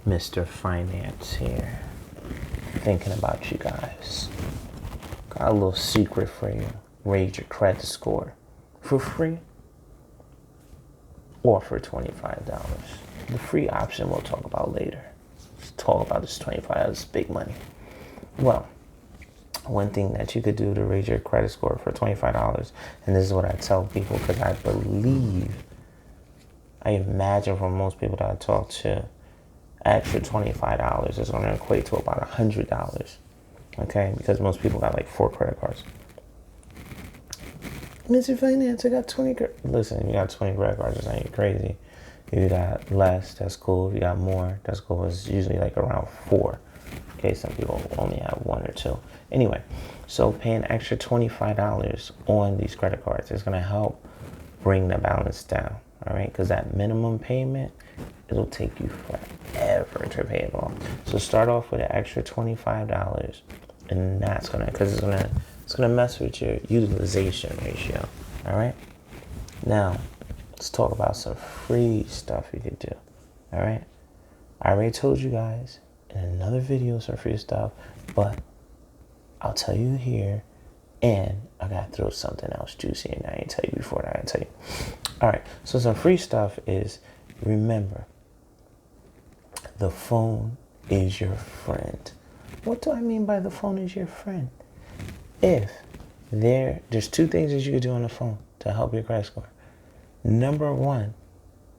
Mr. Finance here, thinking about you guys. Got a little secret for you. Raise your credit score for free or for $25. The free option we'll talk about later. Let's talk about this $25, big money. Well, one thing that you could do to raise your credit score for $25, and this is what I tell people because I imagine for most people that I talk to, extra $25 is going to equate to about $100. Okay, because most people got like 4 credit cards. Mr. Finance, I got 20. Listen, you got 20 credit cards, this ain't crazy. If you got less, that's cool. If you got more, that's cool. It's usually like around 4. Okay, some people only have 1 or 2. Anyway, so paying extra $25 on these credit cards is going to help bring the balance down. All right, because that minimum payment, it'll take you forever to pay it off. So start off with an extra $25, and that's gonna, because it's gonna mess with your utilization ratio. All right. Now, let's talk about some free stuff you could do. All right. I already told you guys in another video some free stuff, but I'll tell you here, and I gotta throw something else juicy in there. I didn't tell you before that. I tell you. All right. So some free stuff is, remember, the phone is your friend. What do I mean by the phone is your friend? If there's 2 things that you can do on the phone to help your credit score. Number 1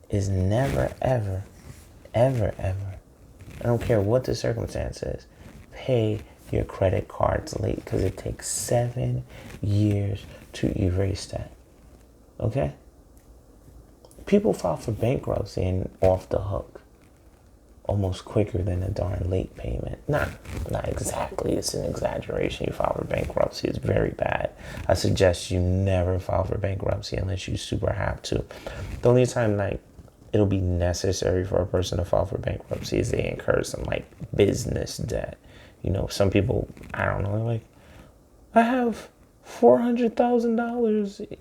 is never, ever, ever, ever, I don't care what the circumstance is, pay your credit cards late, because it takes 7 years to erase that. Okay? People file for bankruptcy and off the hook almost quicker than a darn late payment. Not exactly. It's an exaggeration. You file for bankruptcy. It's very bad. I suggest you never file for bankruptcy unless you super have to. The only time like it'll be necessary for a person to file for bankruptcy is they incur some like business debt. You know, some people, I don't know, like, I have $400,000.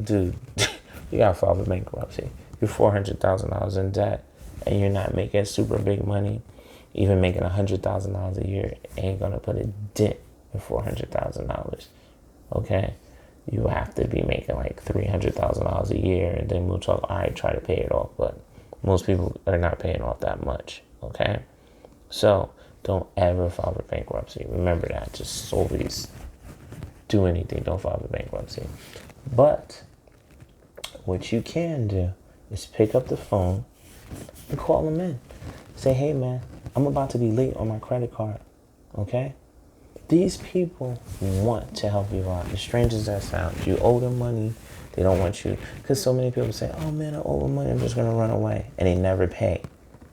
Dude, you gotta file for bankruptcy. You're $400,000 in debt, and you're not making super big money. Even making $100,000 a year ain't gonna put a dent in $400,000. Okay, you have to be making like $300,000 a year, and then we'll talk. All right, try to pay it off, but most people are not paying off that much. Okay, so don't ever file for bankruptcy. Remember that. Just always do anything. Don't file for bankruptcy. But what you can do is pick up the phone and call them in. Say, hey, man, I'm about to be late on my credit card. Okay? These people want to help you out. As strange as that sounds, you owe them money. They don't want you. Because so many people say, oh, man, I owe them money. I'm just going to run away. And they never pay.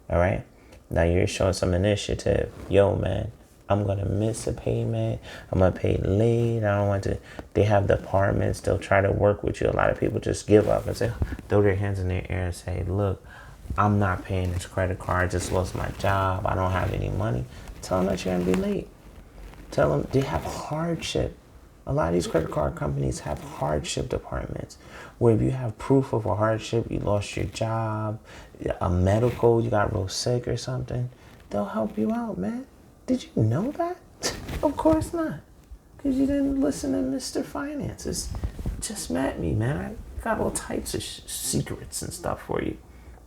All right? Now you're showing some initiative. Yo, man, I'm going to miss a payment. I'm going to pay late. I don't want to. They have departments. They'll try to work with you. A lot of people just give up and say, throw their hands in their air and say, look, I'm not paying this credit card. I just lost my job. I don't have any money. Tell them that you're going to be late. Tell them they have hardship. A lot of these credit card companies have hardship departments where if you have proof of a hardship, you lost your job, a medical, you got real sick or something, they'll help you out, man. Did you know that? Of course not. Because you didn't listen to Mr. Finances. Just met me, man. I got all types of secrets and stuff for you.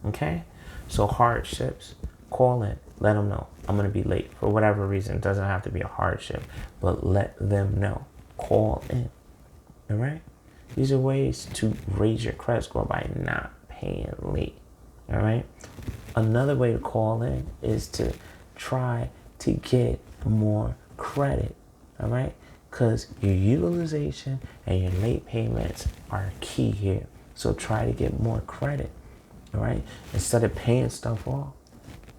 Okay? So hardships, call in. Let them know. I'm going to be late for whatever reason. It doesn't have to be a hardship, but let them know. Call in. All right? These are ways to raise your credit score by not paying late. All right? Another way to call in is to try to get more credit. All right? Because your utilization and your late payments are key here. So try to get more credit. All right? Instead of paying stuff off,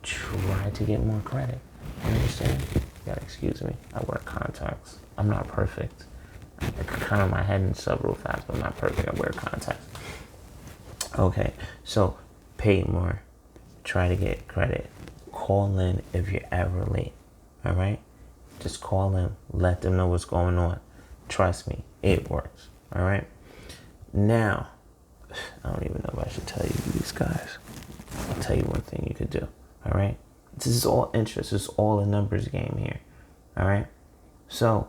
try to get more credit. You understand? You gotta excuse me. I wear contacts. I'm not perfect. I kind of my head and stuff real fast, but I'm not perfect. I wear contacts. Okay, so pay more. Try to get credit. Call in if you're ever late. All right? Just call them. Let them know what's going on. Trust me, it works. All right? Now, I don't even know if I should tell you these guys. I'll tell you one thing you could do. All right? This is all interest. This is all a numbers game here. All right. So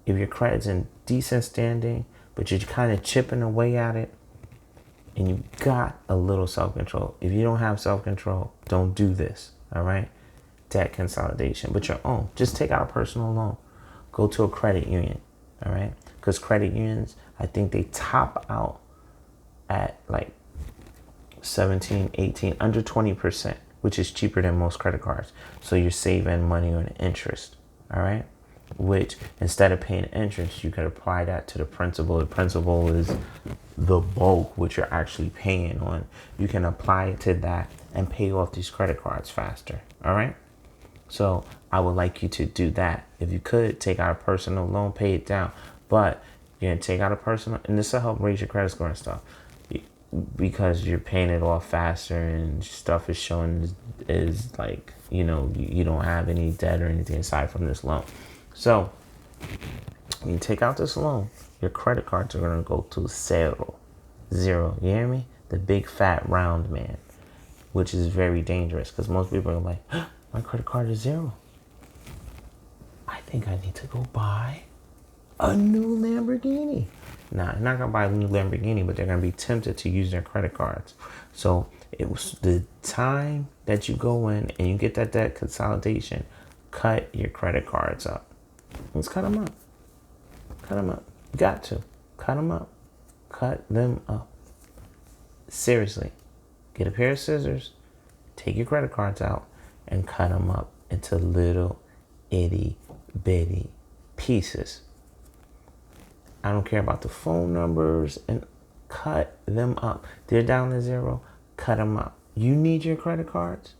if your credit's in decent standing, but you're kind of chipping away at it, and you got a little self-control. If you don't have self-control, don't do this. All right. Debt consolidation, but your own. Just take out a personal loan. Go to a credit union. All right. Because credit unions, I think they top out at like 17, 18, under 20%, which is cheaper than most credit cards. So you're saving money on interest. All right. Which instead of paying interest, you could apply that to the principal. The principal is the bulk, which you're actually paying on. You can apply it to that and pay off these credit cards faster. All right. So I would like you to do that. If you could take out a personal loan, pay it down. But you're going to take out a personal, and this will help raise your credit score and stuff, because you're paying it off faster and stuff is showing is like, you don't have any debt or anything aside from this loan. So when you take out this loan, your credit cards are going to go to zero. You hear me? The big fat round man, which is very dangerous because most people are like, my credit card is zero. I think I need to go buy a new Lamborghini. Nah, they're not going to buy a new Lamborghini, but they're going to be tempted to use their credit cards. So it was the time that you go in and you get that debt consolidation, cut your credit cards up. Let's cut them up. Cut them up. You got to. Cut them up. Cut them up. Seriously. Get a pair of scissors, take your credit cards out, and cut them up into little itty bitty pieces. I don't care about the phone numbers, and cut them up. They're down to zero. Cut them up. You need your credit cards.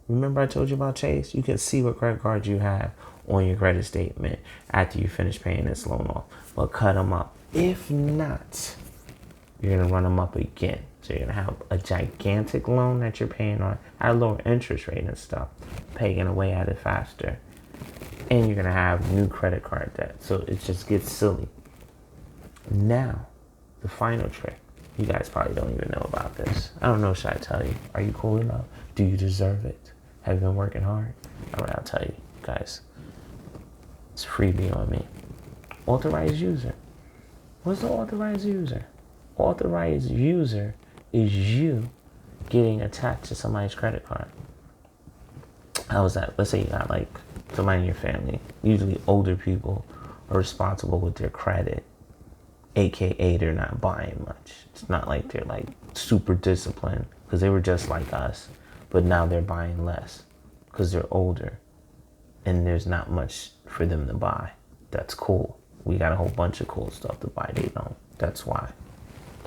Remember I told you about Chase? You can see what credit cards you have on your credit statement after you finish paying this loan off. But cut them up. If not, you're going to run them up again. So you're going to have a gigantic loan that you're paying on at a lower interest rate and stuff, paying away at it faster. And you're going to have new credit card debt. So it just gets silly. Now, the final trick. You guys probably don't even know about this. I don't know, should I tell you? Are you cool enough? Do you deserve it? Have you been working hard? All right, I'll tell you, guys. It's freebie on me. Authorized user. What's the authorized user? Authorized user is you getting attached to somebody's credit card. How is that? Let's say you got like somebody in your family. Usually older people are responsible with their credit. AKA they're not buying much. It's not like they're like super disciplined because they were just like us, but now they're buying less because they're older and there's not much for them to buy. That's cool. We got a whole bunch of cool stuff to buy. They don't. That's why.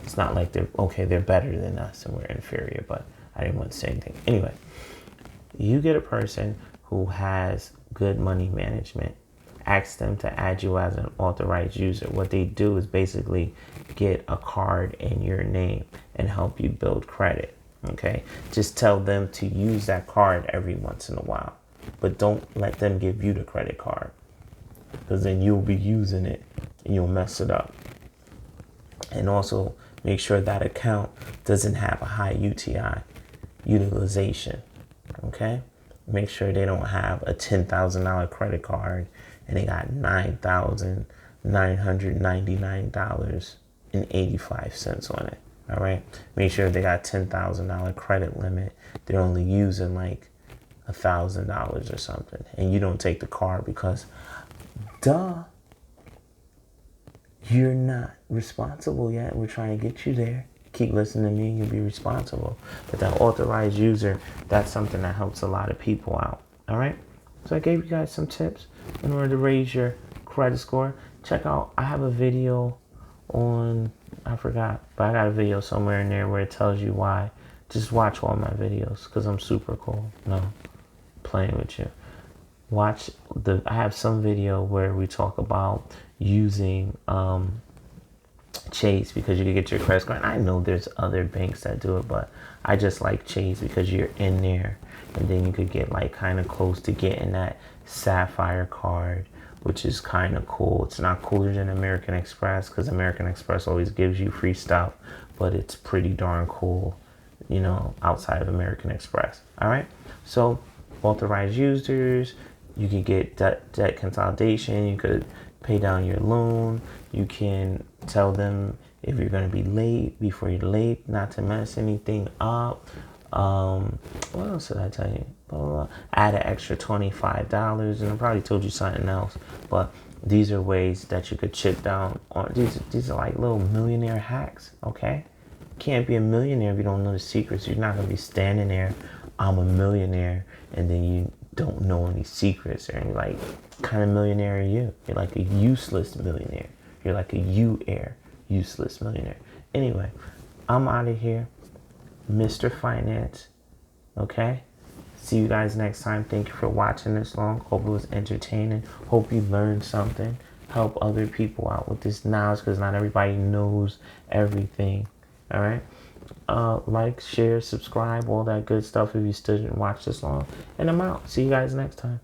It's not like they're better than us and we're inferior, but I didn't want to say anything. Anyway, you get a person who has good money management. Ask them to add you as an authorized user. What they do is basically get a card in your name and help you build credit. Okay? Just tell them to use that card every once in a while. But don't let them give you the credit card, because then you'll be using it and you'll mess it up. And also make sure that account doesn't have a high UTI, utilization. Okay? Make sure they don't have a $10,000 credit card and they got $9,999.85 on it. All right. Make sure they got $10,000 credit limit. They're only using like $1,000 or something, and you don't take the card because, duh, you're not responsible yet. We're trying to get you there. Keep listening to me. You'll be responsible. But that authorized user, that's something that helps a lot of people out. All right. So I gave you guys some tips in order to raise your credit score. Check out, I have a video on, I forgot, but I got a video somewhere in there where it tells you why. Just watch all my videos because I'm super cool. No, playing with you. I have some video where we talk about using Chase because you can get your credit score. And I know there's other banks that do it, but I just like Chase because you're in there. And then you could get like kind of close to getting that Sapphire card, which is kind of cool. It's not cooler than American Express because American Express always gives you free stuff, but it's pretty darn cool, outside of American Express. All right. So authorized users. You can get debt consolidation. You could pay down your loan. You can tell them if you're going to be late before you're late, not to mess anything up. What else did I tell you? Blah, blah, blah. Add an extra $25, and I probably told you something else, but these are ways that you could chip down on. These are like little millionaire hacks. Okay, can't be a millionaire if you don't know the secrets. You're not gonna be standing there, I'm a millionaire, and then you don't know any secrets. Or you're like, what kind of millionaire are you? You're like a useless millionaire. You're like a useless millionaire. Anyway, I'm out of here, Mr. Finance. Okay? See you guys next time. Thank you for watching this long. Hope it was entertaining. Hope you learned something. Help other people out with this knowledge, because not everybody knows everything. All right? Like, share, subscribe, all that good stuff if you still didn't watch this long. And I'm out. See you guys next time.